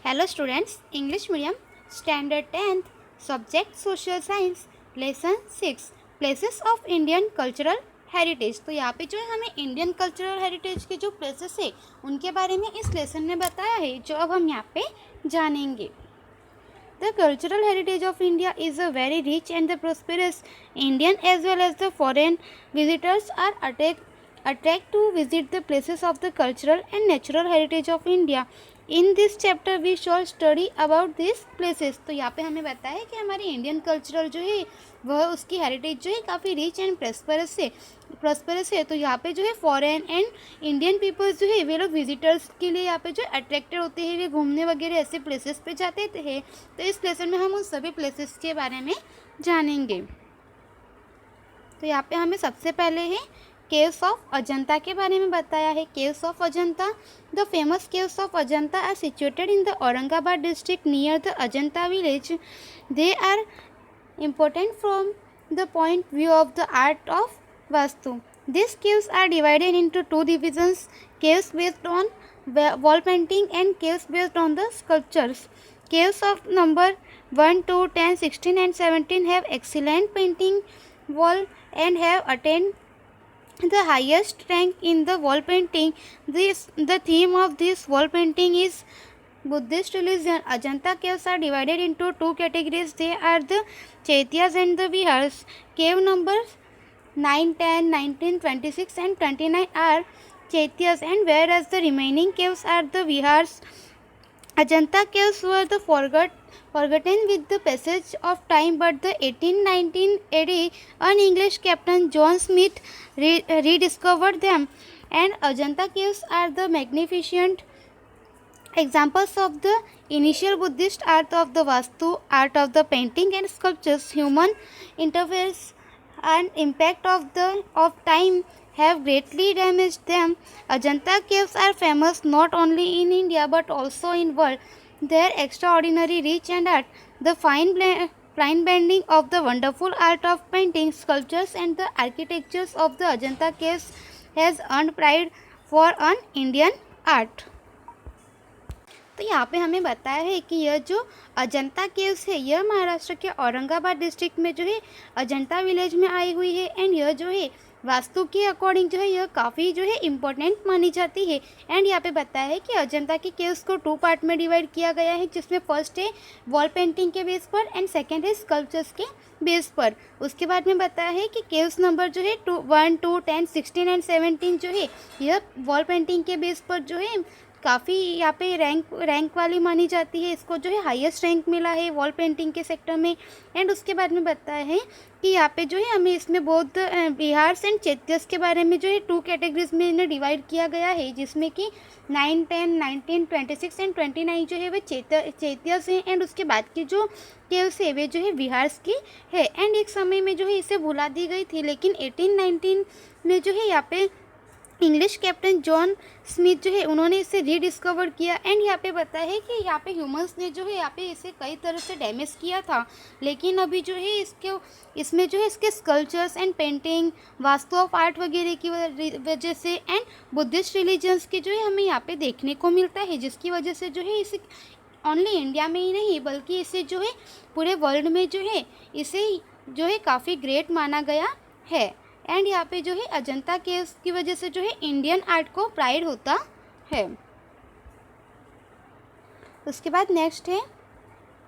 Hello students, English medium, standard 10th, subject social science, lesson 6, places of Indian cultural heritage। तो यहाँ पे जो है हमें इंडियन कल्चरल हेरिटेज के जो प्लेसेस है उनके बारे में इस लेसन में बताया है, जो अब हम यहाँ पे जानेंगे। The cultural heritage of India is a very rich and the prosperous. Indian as well as the foreign visitors are attract to visit the places of the cultural and natural heritage of India. In this chapter we shall study about these places. तो यहाँ पे हमें बताया है कि हमारी Indian cultural जो है वह उसकी हेरिटेज जो है काफ़ी रिच एंड प्रॉस्परस है। तो यहाँ पे जो है फॉरेन एंड इंडियन पीपल्स जो है वे लोग विजिटर्स के लिए यहाँ पे जो अट्रैक्टेड होते हैं, वे घूमने वगैरह ऐसे प्लेसेस पे जाते हैं। तो इस लेसन में हम उन सभी प्लेसेस के बारे में जानेंगे। तो यहाँ पे हमें सबसे पहले है केव्स ऑफ अजंता के बारे में बताया है। Caves of Ajanta, the famous caves of Ajanta are situated in the Aurangabad district near the Ajanta village. They are important from the point view of the art of Vastu. These caves are divided into two divisions, caves based on wall painting and caves based on the sculptures. Caves of number 1, 2, 10, 16 and 17 have excellent painting wall and have attained the highest rank in the wall painting. The theme of this wall painting is Buddhist religion. Ajanta caves are divided into two categories. They are the Chaityas and the Vihars. Cave numbers 9, 10, 19, 26 and 29 are Chaityas, and whereas the remaining caves are the Vihars. Ajanta caves were the forgotten with the passage of time, but the 1819 AD an English captain John Smith rediscovered them, and Ajanta caves are the magnificent examples of the initial Buddhist art of the Vastu, art of the painting and sculptures. Human interference and impact of time have greatly damaged them. Ajanta caves are famous not only in India but also in world. Their extraordinary reach and art, the fine bending of the wonderful art of painting, sculptures and the architectures of the Ajanta caves has earned pride for an Indian art. तो यहाँ पे हमें बताया है कि यह जो Ajanta caves है यह महाराष्ट्र के औरंगाबाद डिस्ट्रिक्ट में जो है अजंता विलेज में आई हुई है, एंड यह जो है वास्तु के अकॉर्डिंग जो है यह काफ़ी जो है इम्पोर्टेंट मानी जाती है। एंड यहाँ पे बताया है कि अजंता के केव्स को 2 पार्ट में डिवाइड किया गया है, जिसमें फर्स्ट है वॉल पेंटिंग के बेस पर एंड सेकेंड है स्कल्पचर्स के बेस पर। उसके बाद में बताया है कि केव्स नंबर जो है 1, 2, 10, 16 एंड 17 जो है यह वॉल पेंटिंग के बेस पर जो है काफ़ी यहाँ पे रैंक वाली मानी जाती है। इसको जो है हाईएस्ट रैंक मिला है वॉल पेंटिंग के सेक्टर में। एंड उसके बाद में बताया है कि यहाँ पे जो है हमें इसमें बौद्ध बिहार्स एंड चैत्यस के बारे में जो है 2 कैटेगरीज में इन्हें डिवाइड किया गया है, जिसमें कि 9, 10, 19, 26 एंड 29 जो है वे चैत्यस हैं, एंड उसके बाद की जो केव्स है वे जो है बिहार्स की है। एंड एक समय में जो है इसे भुला दी गई थी, लेकिन 1819 में जो है यहाँ पे इंग्लिश कैप्टन जॉन स्मिथ जो है उन्होंने इसे रीडिस्कवर किया। एंड यहाँ पे बताया है कि यहाँ पे ह्यूमंस ने जो है यहाँ पे इसे कई तरह से डैमेज किया था, लेकिन अभी जो है इसमें जो है इसके sculptures and painting, vastu of art वगैरह की वजह से एंड बुद्धिस्ट रिलीजन्स के जो है हमें यहाँ पे देखने को मिलता है, जिसकी वजह से जो है इसे ओनली इंडिया में ही नहीं बल्कि इसे जो है पूरे वर्ल्ड में जो है इसे जो है काफ़ी ग्रेट माना गया है। एंड यहाँ पे जो है अजंता केव्स की वजह से जो है इंडियन आर्ट को प्राइड होता है। उसके बाद नेक्स्ट है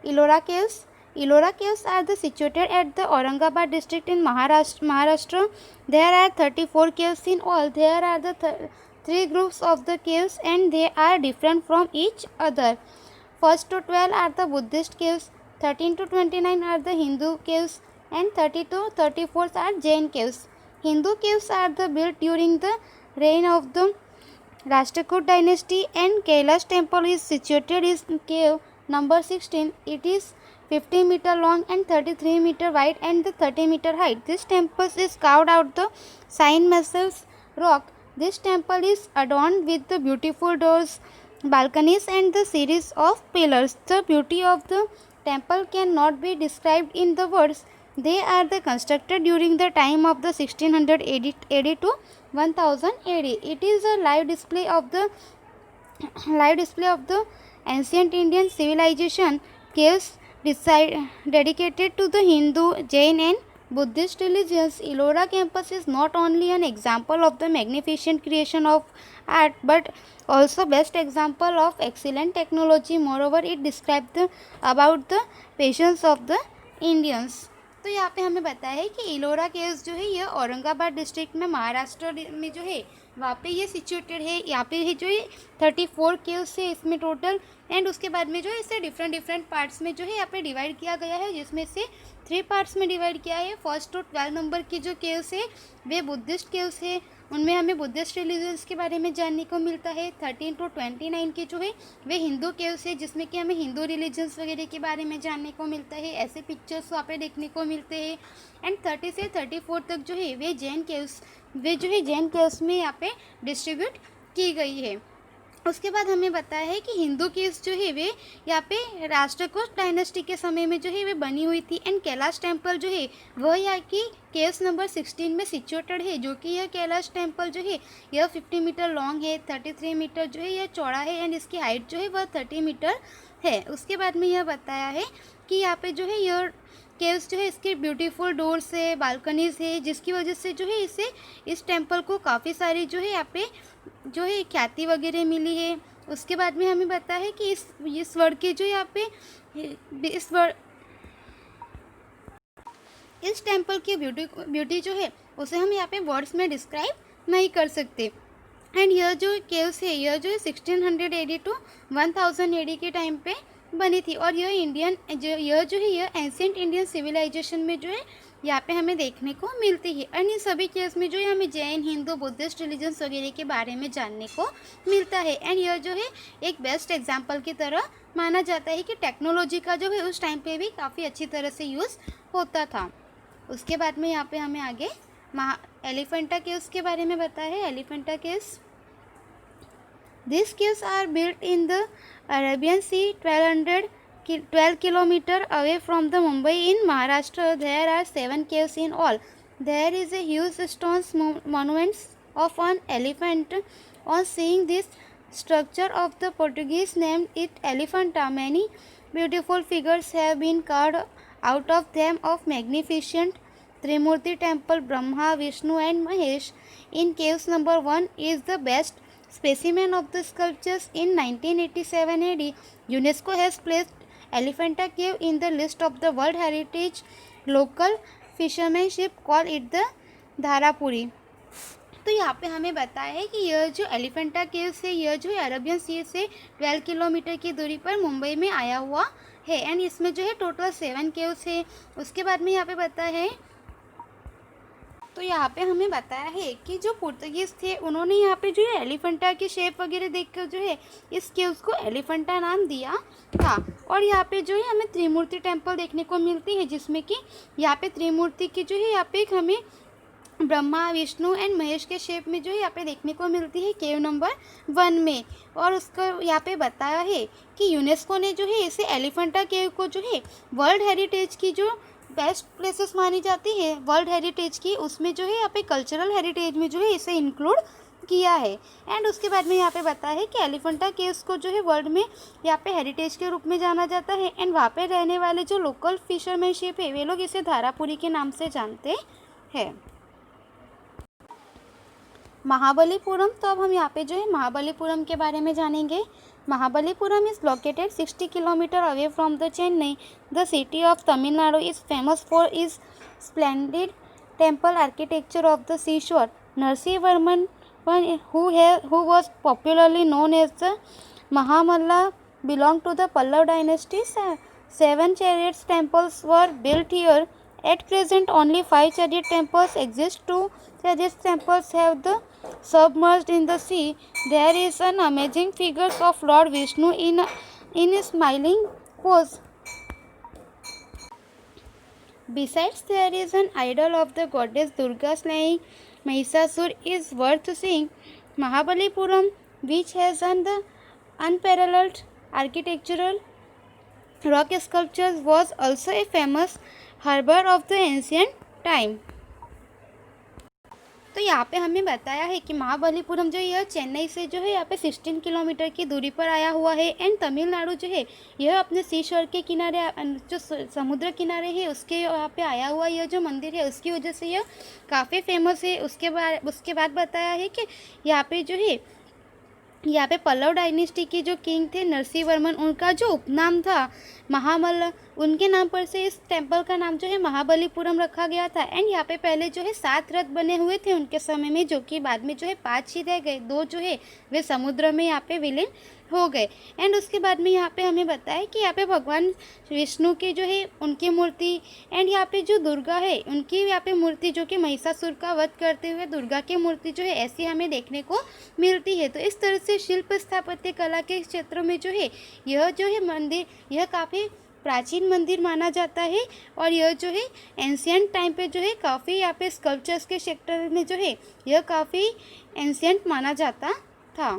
Ellora caves. Ellora caves are the situated at the Aurangabad district in Maharashtra. There are 34 caves in all. There are the 3 groups of the caves and they are different from each other. First to 12 are the Buddhist caves, 13 to 29 are the Hindu caves, and 30 to 34 are Jain caves. Hindu caves are built during the reign of the Rashtrakud dynasty, and Kailash temple is situated in cave number 16. It is 50 meter long and 33 meter wide and the 30 meter height. This temple is carved out the Sain massive rock. This temple is adorned with the beautiful doors, balconies and the series of pillars. The beauty of the temple cannot be described in the words. They are constructed during the time of the 1600 AD to 1000 AD. It is a live display of the ancient Indian civilization, caves dedicated to the Hindu, Jain and Buddhist religions. Ellora campus is not only an example of the magnificent creation of art but also best example of excellent technology. Moreover, it describes about the patience of the Indians. तो यहाँ पे हमें बताया है कि Ellora caves जो है यह औरंगाबाद डिस्ट्रिक्ट में महाराष्ट्र में जो है वहाँ पे ये सिचुएटेड है। यहाँ पे है जो है 34 केव्स है इसमें टोटल, एंड उसके बाद में जो है इसे डिफरेंट पार्ट्स में जो है यहाँ पे डिवाइड किया गया है, जिसमें से 3 पार्ट्स में डिवाइड किया है। फर्स्ट टू 12 नंबर की जो केव्स है वे बुद्धिस्ट केव्स है, उनमें हमें बुद्धिस्ट रिलीजन्स के बारे में जानने को मिलता है। 13 टू 29 के जो है वे हिंदू केव्स है, जिसमें कि हमें हिंदू रिलीजन्स वगैरह के बारे में जानने को मिलता है, ऐसे पिक्चर्स वहाँ पे देखने को मिलते हैं। एंड 30 से 34 तक जो है वे जैन केव्स में यहाँ पे डिस्ट्रीब्यूट की गई है। उसके बाद हमें बताया है कि हिंदू केव्स जो है वे यहाँ पे राष्ट्रकूट डायनेस्टी के समय में जो है वे बनी हुई थी। एंड कैलाश टेम्पल जो है वह यहाँ की केव्स नंबर 16 में सिचुएटेड है, जो कि यह कैलाश टेम्पल जो है यह 50 मीटर लॉन्ग है, 33 मीटर जो है यह चौड़ा है, एंड इसकी हाइट जो है वह 30 मीटर है। उसके बाद में यह बताया है कि यहाँ पे जो है यह केव्स जो है इसके ब्यूटीफुल डोर्स है, बालकनीज है, जिसकी वजह से जो है इस टेम्पल को काफ़ी सारी जो है यहाँ पे जो है ख्याति वगैरह मिली है। उसके बाद में हमें पता है कि इस वर्ड के जो यहाँ पे इस टेम्पल की ब्यूटी जो है उसे हम यहाँ पे वर्ड्स में डिस्क्राइब नहीं कर सकते। एंड यह जो केव्स है यह जो है 1600 AD टू 1000 AD के टाइम पे बनी थी, और यह जो है यह एंशिएंट इंडियन सिविलाइजेशन में जो है यहाँ पे हमें देखने को मिलती है। और इन सभी केस में जो है हमें जैन, हिंदू, बुद्धिस्ट रिलीजन्स वगैरह के बारे में जानने को मिलता है। एंड यह जो है एक बेस्ट एग्जाम्पल की तरह माना जाता है कि टेक्नोलॉजी का जो है उस टाइम पे भी काफ़ी अच्छी तरह से यूज़ होता था। उसके बाद में यहाँ पे हमें आगे एलिफेंटा केव्स के बारे में बताया है। Elephanta caves, these caves are built in the Arabian Sea, 12 kilometers away from the Mumbai in Maharashtra. There are 7 caves in all. There is a huge stone monument of an elephant. On seeing this structure of the Portuguese named it Elephanta, many beautiful figures have been carved out of them of magnificent Trimurti temple, Brahma, Vishnu and Mahesh. In caves number 1 is the best specimen of the sculptures. In 1987 AD, UNESCO has placed Elephanta Cave in the list of the World Heritage. Local fishermanship call it the Dharapuri. तो यहाँ पे हमें बताया है कि यह जो Elephanta caves है यह जो है अरबियन सी से 12 किलोमीटर की दूरी पर मुंबई में आया हुआ है। एंड इसमें जो है टोटल 7 केव्स है। उसके बाद में यहाँ पे बताया है, तो यहाँ पे हमें बताया है कि जो पुर्तगीज़ थे उन्होंने यहाँ पे जो है एलिफेंटा की शेप वगैरह देखकर जो है इस केव्स को एलिफेंटा नाम दिया था। और यहाँ पे जो है हमें त्रिमूर्ति टेम्पल देखने को मिलती है, जिसमें कि यहाँ पे त्रिमूर्ति की जो है यहाँ पे एक हमें ब्रह्मा, विष्णु एंड महेश के शेप में जो है यहाँ पे देखने को मिलती है केव नंबर 1 में। और उसका यहाँ पे बताया है कि यूनेस्को ने जो है इसे एलिफेंटा केव को जो है वर्ल्ड हेरिटेज की जो बेस्ट प्लेसेस मानी जाती है वर्ल्ड हेरिटेज की, उसमें जो है यहाँ पे कल्चरल हेरिटेज में जो है इसे इंक्लूड किया है। एंड उसके बाद में यहाँ पे बताया है कि एलिफेंटा केव्स को जो है वर्ल्ड में यहाँ पे हेरिटेज के रूप में जाना जाता है। एंड वहाँ पे रहने वाले जो लोकल फिशरमैनशिप है वे लोग इसे धारापुरी के नाम से जानते हैं। महाबलीपुरम, तो अब हम यहाँ पे जो है महाबलीपुरम के बारे में जानेंगे। Mahabalipuram is located 60 km away from the Chennai. The city of Tamil Nadu is famous for its splendid temple architecture of the seashore. Narasimhavarman, who was popularly known as the Mahamalla, belonged to the Pallava dynasty. 7 chariot temples were built here. At present, only 5 chariot temples exist. 2 chariot temples have the submerged in the sea. There is an amazing figure of Lord Vishnu in a smiling pose. Besides, there is an idol of the goddess Durga slaying Mahishasur is worth seeing. Mahabalipuram, which has the unparalleled architectural rock sculptures, was also a famous harbor of the ancient time. तो यहाँ पे हमें बताया है कि महाबलीपुरम जो है यह चेन्नई से जो है यहाँ पे 16 किलोमीटर की दूरी पर आया हुआ है। एंड तमिलनाडु जो है यह अपने सी शोर के किनारे जो समुद्र किनारे है उसके यहाँ पे आया हुआ यह जो मंदिर है उसकी वजह से यह काफ़ी फेमस है। उसके बाद बताया है कि यहाँ पे पल्लव डायनेस्टी के जो किंग थे नरसिंह वर्मन, उनका जो उपनाम था महामल्ल, उनके नाम पर से इस टेम्पल का नाम जो है महाबलीपुरम रखा गया था। एंड यहाँ पे पहले जो है 7 रथ बने हुए थे उनके समय में, जो कि बाद में जो है 5 ही रह गए, 2 जो है वे समुद्र में यहाँ पे विलीन हो गए। एंड उसके बाद में यहाँ पे हमें बताया कि यहाँ पे भगवान विष्णु की जो है उनकी मूर्ति, एंड यहाँ पे जो दुर्गा है उनकी यहाँ पे मूर्ति जो कि महिषासुर का वध करते हुए दुर्गा की मूर्ति जो है ऐसी हमें देखने को मिलती है। तो इस तरह से शिल्प स्थापत्य कला के क्षेत्र में जो है यह जो है मंदिर यह काफ़ी प्राचीन मंदिर माना जाता है। और यह जो है एंशियंट टाइम पे जो है काफ़ी यहाँ पे स्कल्पचर्स के सेक्टर में जो है यह काफ़ी एंशियंट माना जाता था।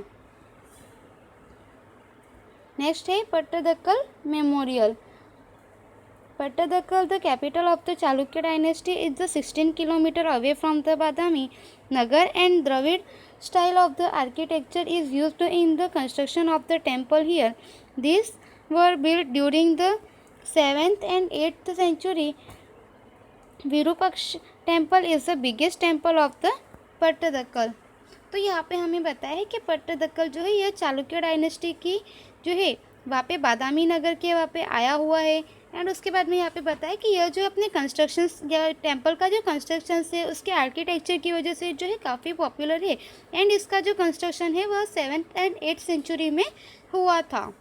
नेक्स्ट है Pattadakal memorial. Pattadakal, the capital of the Chalukya dynasty, is the 16 kilometer away from the Badami Nagar, and Dravid style of the architecture is used in the construction of the temple here. These were built during the 7th and 8th century. Virupaksh temple is the biggest temple of the Pattadakal. तो यहाँ पे हमें बताया है कि पट्टदकल जो है यह चालुक्य डायनेस्टी की जो है वहाँ पे बादामी नगर के वहाँ पे आया हुआ है। एंड उसके बाद में यहाँ पे बताया कि यह जो अपने कंस्ट्रक्शंस या टेम्पल का जो कंस्ट्रक्शन है उसके आर्किटेक्चर की वजह से जो है काफ़ी पॉपुलर है। एंड इसका जो कंस्ट्रक्शन है वह 7th and 8th सेंचुरी में हुआ था।